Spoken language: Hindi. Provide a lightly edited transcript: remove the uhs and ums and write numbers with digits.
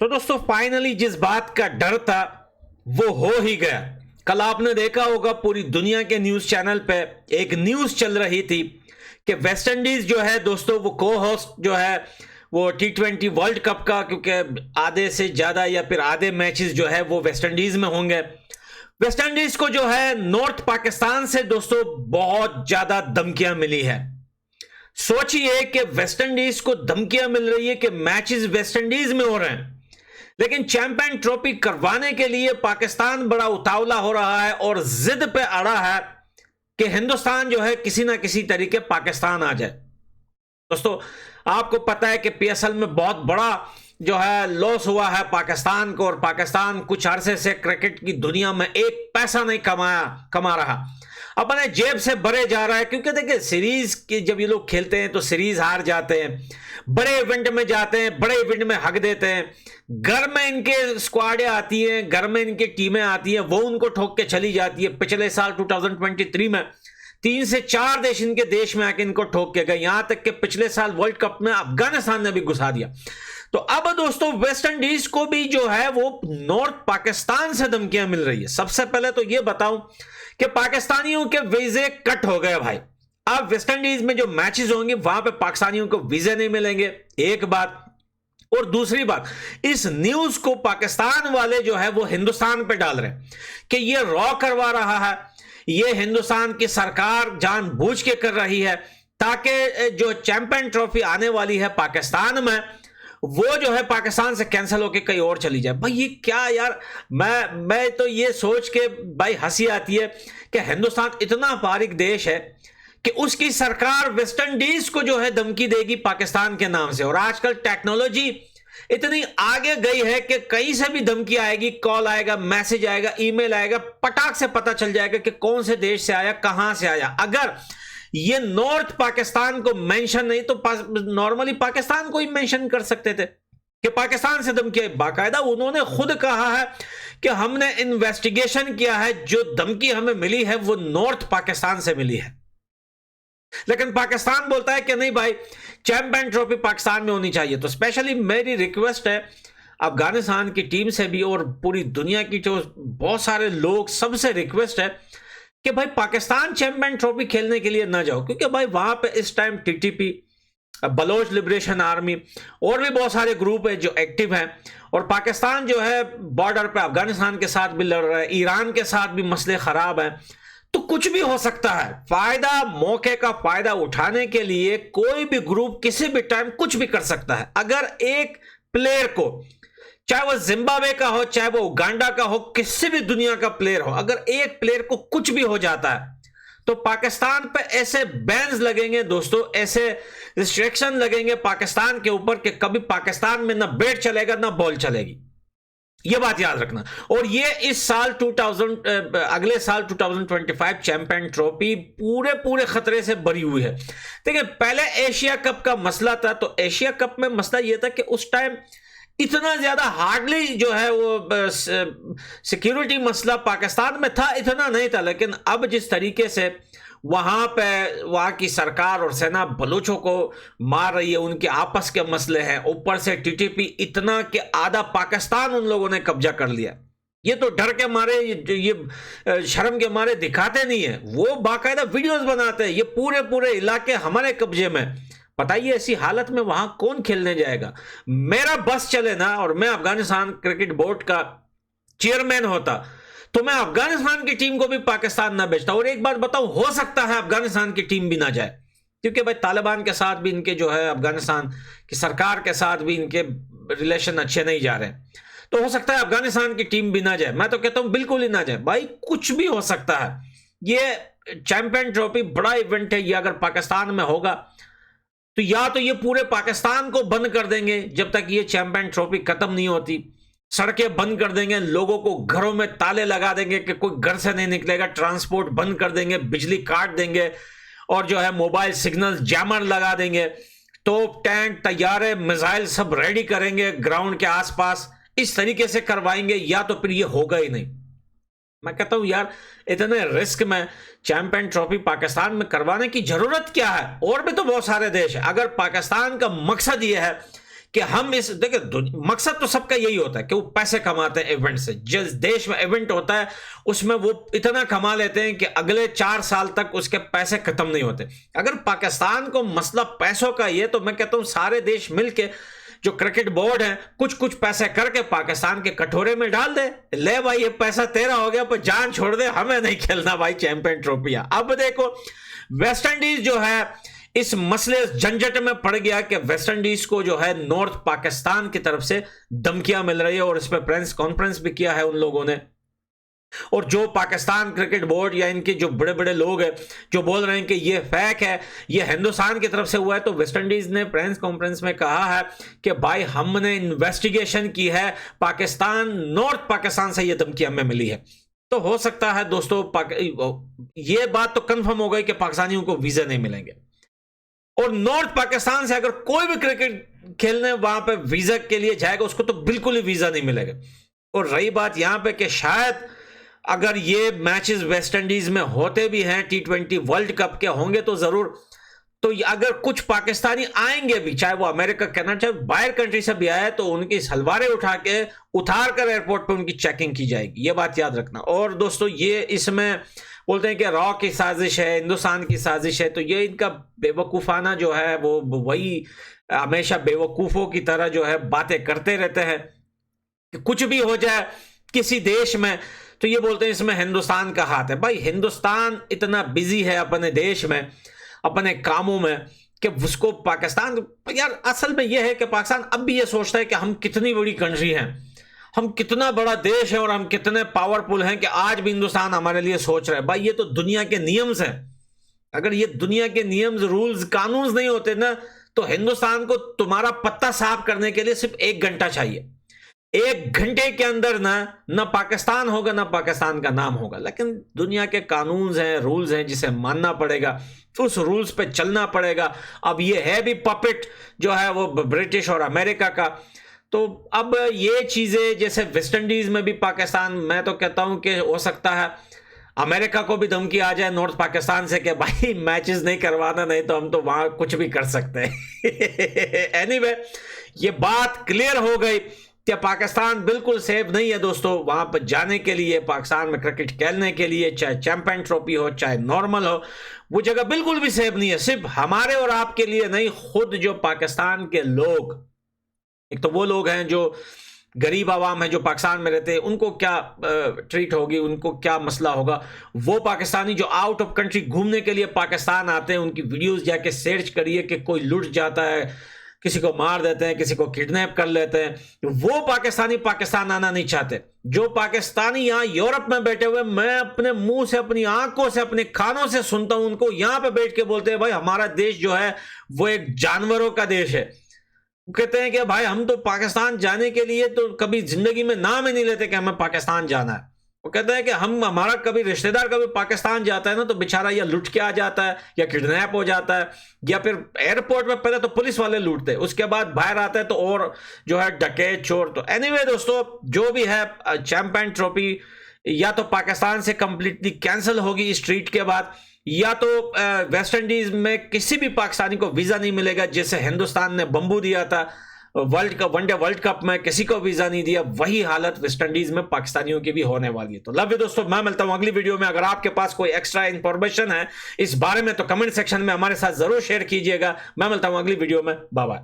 तो दोस्तों फाइनली जिस बात का डर था वो हो ही गया। कल आपने देखा होगा पूरी दुनिया के न्यूज चैनल पे एक न्यूज चल रही थी कि वेस्ट इंडीज जो है दोस्तों वो को होस्ट जो है वो T20 वर्ल्ड कप का, क्योंकि आधे से ज्यादा या फिर आधे मैचेस जो है वो वेस्ट इंडीज में होंगे। वेस्ट इंडीज को जो है नॉर्थ पाकिस्तान से दोस्तों बहुत ज्यादा धमकियां मिली है। सोचिए कि वेस्ट इंडीज को धमकियां मिल रही है कि मैचेस वेस्ट इंडीज में हो रहे हैं, लेकिन चैंपियन ट्रॉफी करवाने के लिए पाकिस्तान बड़ा उतावला हो रहा है और जिद पे अड़ा है कि हिंदुस्तान जो है किसी ना किसी तरीके पाकिस्तान आ जाए। दोस्तों आपको पता है कि PSL में बहुत बड़ा जो है लॉस हुआ है पाकिस्तान को, और पाकिस्तान कुछ अरसे से क्रिकेट की दुनिया में एक पैसा नहीं कमा रहा, अपने जेब से भरे जा रहा है। क्योंकि देखिए सीरीज की जब ये लोग खेलते हैं तो सीरीज हार जाते हैं, बड़े इवेंट में जाते हैं, बड़े इवेंट में हक देते हैं, घर में इनके स्क्वाडें आती हैं, घर में इनकी टीमें आती हैं, वो उनको ठोक के चली जाती है। पिछले साल 2023 में 3 से 4 देश इनके देश में आके इनको ठोक के गए, यहां तक कि पिछले साल वर्ल्ड कप में अफगानिस्तान ने भी घुसा दिया। तो अब दोस्तों वेस्ट इंडीज को भी जो है वो नॉर्थ पाकिस्तान से धमकियां मिल रही है। सबसे पहले तो ये बताऊं कि पाकिस्तानियों के वीजे कट हो गए भाई। अब वेस्ट इंडीज में जो मैचेस होंगे वहां पे पाकिस्तानियों को वीजे नहीं मिलेंगे, एक बात। और दूसरी बात, इस न्यूज को पाकिस्तान वाले जो है वो हिंदुस्तान पे डाल रहे हैं कि ये रॉ करवा रहा है, ये हिंदुस्तान की सरकार जानबूझ के कर रही है ताकि जो चैंपियन ट्रॉफी आने वाली है पाकिस्तान में वो जो है पाकिस्तान से कैंसिल होकर कहीं और चली जाए। भाई ये क्या यार, मैं तो ये सोच के भाई हंसी आती है कि हिंदुस्तान इतना फारिग देश है कि उसकी सरकार वेस्ट इंडीज को जो है धमकी देगी पाकिस्तान के नाम से। और आजकल टेक्नोलॉजी इतनी आगे गई है कि कहीं से भी धमकी आएगी, कॉल आएगा, मैसेज आएगा, ईमेल आएगा, पटाख से पता चल जाएगा कि कौन से देश से आया, कहां से आया। अगर ये नॉर्थ पाकिस्तान को मेंशन नहीं तो नॉर्मली पाकिस्तान को ही मेंशन कर सकते थे कि पाकिस्तान से धमकी। बाकायदा उन्होंने खुद कहा है कि हमने इन्वेस्टिगेशन किया है, जो धमकी हमें मिली है वो नॉर्थ पाकिस्तान से मिली है। लेकिन पाकिस्तान बोलता है कि नहीं भाई, चैंपियन ट्रॉफी पाकिस्तान में होनी चाहिए। तो स्पेशली मेरी रिक्वेस्ट है अफगानिस्तान की टीम से भी और पूरी दुनिया की जो बहुत सारे लोग, सबसे रिक्वेस्ट है कि भाई पाकिस्तान चैंपियन ट्रॉफी खेलने के लिए ना जाओ, क्योंकि भाई वहां पे इस time TTP, Baloch Liberation Army और भी बहुत सारे ग्रुप है जो एक्टिव हैं, और पाकिस्तान जो है बॉर्डर पे अफगानिस्तान के साथ भी लड़ रहा है, ईरान के साथ भी मसले खराब हैं। तो कुछ भी हो सकता है। फायदा, मौके का फायदा उठाने के लिए कोई भी ग्रुप किसी भी टाइम कुछ भी कर सकता है। अगर एक प्लेयर को, चाहे वो जिम्बाब्वे का हो, चाहे वो उगांडा का हो, किसी भी दुनिया का प्लेयर हो, अगर एक प्लेयर को कुछ भी हो जाता है तो पाकिस्तान पे ऐसे बैन्स लगेंगे दोस्तों, ऐसे रिस्ट्रिक्शन लगेंगे पाकिस्तान के ऊपर कि कभी पाकिस्तान में ना बैट चलेगा ना बॉल चलेगी। ये बात याद रखना। और ये इस साल अगले साल 2025 चैंपियन ट्रॉफी पूरे खतरे से भरी हुई है। देखिए पहले एशिया कप का मसला था, तो एशिया कप में मसला यह था कि उस टाइम इतना ज्यादा हार्डली जो है वो सिक्योरिटी मसला पाकिस्तान में था, इतना नहीं था। लेकिन अब जिस तरीके से वहां की सरकार और सेना बलूचों को मार रही है, उनके आपस के मसले हैं, ऊपर से TTP इतना कि आधा पाकिस्तान उन लोगों ने कब्जा कर लिया। ये तो डर के मारे, ये शर्म के मारे दिखाते नहीं है, वो बाकायदा वीडियोस बनाते हैं, ये पूरे इलाके हमारे कब्जे में। बताइए ऐसी हालत में वहां कौन खेलने जाएगा। मेरा बस चले ना और मैं अफगानिस्तान क्रिकेट बोर्ड का चेयरमैन होता तो मैं अफगानिस्तान की टीम को भी पाकिस्तान ना भेजता। और एक बात बताऊं, हो सकता है अफगानिस्तान की टीम भी ना जाए, क्योंकि भाई तालिबान के साथ भी इनके जो है, अफगानिस्तान की सरकार के साथ भी इनके रिलेशन अच्छे नहीं जा रहे, तो हो सकता है अफगानिस्तान की टीम भी ना जाए। मैं तो कहता हूं बिल्कुल ही ना जाए भाई, कुछ भी हो सकता है। ये चैंपियन ट्रॉफी बड़ा इवेंट है, ये अगर पाकिस्तान में होगा तो या तो ये पूरे पाकिस्तान को बंद कर देंगे जब तक ये चैंपियन ट्रॉफी खत्म नहीं होती, सड़कें बंद कर देंगे, लोगों को घरों में ताले लगा देंगे कि कोई घर से नहीं निकलेगा, ट्रांसपोर्ट बंद कर देंगे, बिजली काट देंगे, और जो है मोबाइल सिग्नल जैमर लगा देंगे, तोप, टैंक, तैयारे, मिसाइल सब रेडी करेंगे ग्राउंड के आसपास। इस तरीके से करवाएंगे, या तो फिर ये होगा ही नहीं। मैं कहता हूं यार, इतने रिस्क में चैंपियन ट्रॉफी पाकिस्तान में करवाने की जरूरत क्या है? और भी तो बहुत सारे देश है। अगर पाकिस्तान का मकसद यह है कि हम इस देखिए मकसद तो सबका यही होता है कि वो पैसे कमाते हैं इवेंट से। जिस देश में इवेंट होता है उसमें वो इतना कमा लेते हैं कि अगले 4 साल तक उसके पैसे खत्म नहीं होते। अगर पाकिस्तान को मसला पैसों का ही है तो मैं कहता हूं सारे देश मिलके जो क्रिकेट बोर्ड है कुछ कुछ पैसे करके पाकिस्तान के कटोरे में डाल दे, ले भाई ये पैसा तेरा हो गया, पर जान छोड़ दे, हमें नहीं खेलना भाई चैंपियन ट्रॉफियां। अब देखो वेस्ट इंडीज जो है इस मसले झंझट में पड़ गया कि वेस्ट इंडीज को जो है नॉर्थ पाकिस्तान की तरफ से धमकियां मिल रही है और इस पर प्रेस कॉन्फ्रेंस भी किया है उन लोगों ने। और जो पाकिस्तान क्रिकेट बोर्ड या इनके जो बड़े बड़े लोग हैं जो बोल रहे हैं कि ये फेक है, ये हिंदुस्तान की तरफ से हुआ है, तो वेस्ट इंडीज ने प्रेस कॉन्फ्रेंस में कहा है कि भाई हमने इन्वेस्टिगेशन की है, पाकिस्तान नॉर्थ पाकिस्तान से ये धमकी हमें मिली है। तो हो सकता है दोस्तों ये बात तो कंफर्म हो गई कि पाकिस्तानियों को वीजा नहीं मिलेंगे और नॉर्थ पाकिस्तान से अगर कोई भी क्रिकेट खेलने वहां पे वीजा के लिए जाएगा उसको तो बिल्कुल ही वीजा नहीं मिलेगा। और रही बात यहां पे कि शायद अगर ये मैचेस वेस्ट इंडीज में होते भी हैं T20 वर्ल्ड कप के होंगे तो जरूर, तो अगर कुछ पाकिस्तानी आएंगे भी, चाहे वो अमेरिका कनाडा चाहे बाहर कंट्री से भी आए, तो उनकी सलवारें उतार कर एयरपोर्ट पे उनकी चेकिंग की जाएगी, ये बात याद रखना। और दोस्तों ये इसमें बोलते हैं कि रॉ की साजिश है, हिंदुस्तान की साजिश है, तो ये इनका बेवकूफाना जो है वो वही हमेशा बेवकूफों की तरह जो है बातें करते रहते हैं कि कुछ भी हो जाए किसी देश में तो ये बोलते हैं इसमें हिंदुस्तान का हाथ है। भाई हिंदुस्तान इतना बिजी है अपने देश में अपने कामों में कि उसको पाकिस्तान, यार असल में यह है कि पाकिस्तान अब भी ये सोचता है कि हम कितनी बड़ी कंट्री हैं, हम कितना बड़ा देश है और हम कितने पावरफुल हैं कि आज भी हिंदुस्तान हमारे लिए सोच रहा है। भाई ये तो दुनिया के नियम्स हैं, अगर ये दुनिया के नियम्स रूल्स कानून नहीं होते ना तो हिंदुस्तान को तुम्हारा पत्ता साफ करने के लिए सिर्फ 1 घंटा चाहिए। 1 घंटे के अंदर ना पाकिस्तान होगा ना पाकिस्तान का नाम होगा। लेकिन दुनिया के कानून हैं, रूल्स हैं जिसे मानना पड़ेगा, उस रूल्स पे चलना पड़ेगा। अब ये है भी पपेट जो है वो ब्रिटिश और अमेरिका का। तो अब ये चीजें जैसे वेस्ट इंडीज में भी पाकिस्तान, मैं तो कहता हूं कि हो सकता है अमेरिका को भी धमकी आ जाए नॉर्थ पाकिस्तान से कि भाई मैचेस नहीं करवाना, नहीं तो हम तो वहां कुछ भी कर सकते हैं। एनीवे ये बात क्लियर हो गई कि पाकिस्तान बिल्कुल सेफ नहीं है दोस्तों वहां पर जाने के लिए, पाकिस्तान में क्रिकेट खेलने के लिए, चाहे चैंपियन ट्रॉफी हो चाहे नॉर्मल हो, वो जगह बिल्कुल भी सेफ नहीं है। सिर्फ हमारे और आपके लिए नहीं, खुद जो पाकिस्तान के लोग, एक तो वो लोग हैं जो गरीब आवाम है जो पाकिस्तान में रहते हैं, उनको क्या ट्रीट होगी, उनको क्या मसला होगा। वो पाकिस्तानी जो आउट ऑफ कंट्री घूमने के लिए पाकिस्तान आते हैं, उनकी वीडियोस जाके सर्च करिए कि कोई लुट जाता है, किसी को मार देते हैं, किसी को किडनैप कर लेते हैं। वो पाकिस्तानी पाकिस्तान आना नहीं चाहते। जो पाकिस्तानी यहाँ यूरोप में बैठे हुए, मैं अपने मुंह से, अपनी आंखों से, अपने कानों से सुनता हूं, उनको यहाँ पे बैठ के बोलते हैं भाई हमारा देश जो है वो एक जानवरों का देश है। कहते हैं कि भाई हम तो पाकिस्तान जाने के लिए तो कभी जिंदगी में नाम ही नहीं लेते कि हमें पाकिस्तान जाना है। वो कहते हैं कि हमारा कभी रिश्तेदार कभी पाकिस्तान जाता है ना तो बेचारा या लुट के आ जाता है या किडनैप हो जाता है, या फिर एयरपोर्ट में पहले तो पुलिस वाले लूटते हैं, उसके बाद बाहर आता है तो और जो है डकैत चोर। तो एनीवे दोस्तों जो भी है चैंपियन ट्रॉफी या तो पाकिस्तान से कंप्लीटली कैंसिल होगी इस ट्रीट के बाद, या तो वेस्ट इंडीज में किसी भी पाकिस्तानी को वीजा नहीं मिलेगा। जैसे हिंदुस्तान ने बंबू दिया था वनडे वर्ल्ड कप में, किसी को वीजा नहीं दिया, वही हालत वेस्ट इंडीज में पाकिस्तानियों की भी होने वाली है। तो लव यू दोस्तों, मैं मिलता हूं अगली वीडियो में। अगर आपके पास कोई एक्स्ट्रा इंफॉर्मेशन है इस बारे में तो कमेंट सेक्शन में हमारे साथ जरूर शेयर कीजिएगा। मैं मिलता हूं अगली वीडियो में, बाय बाय।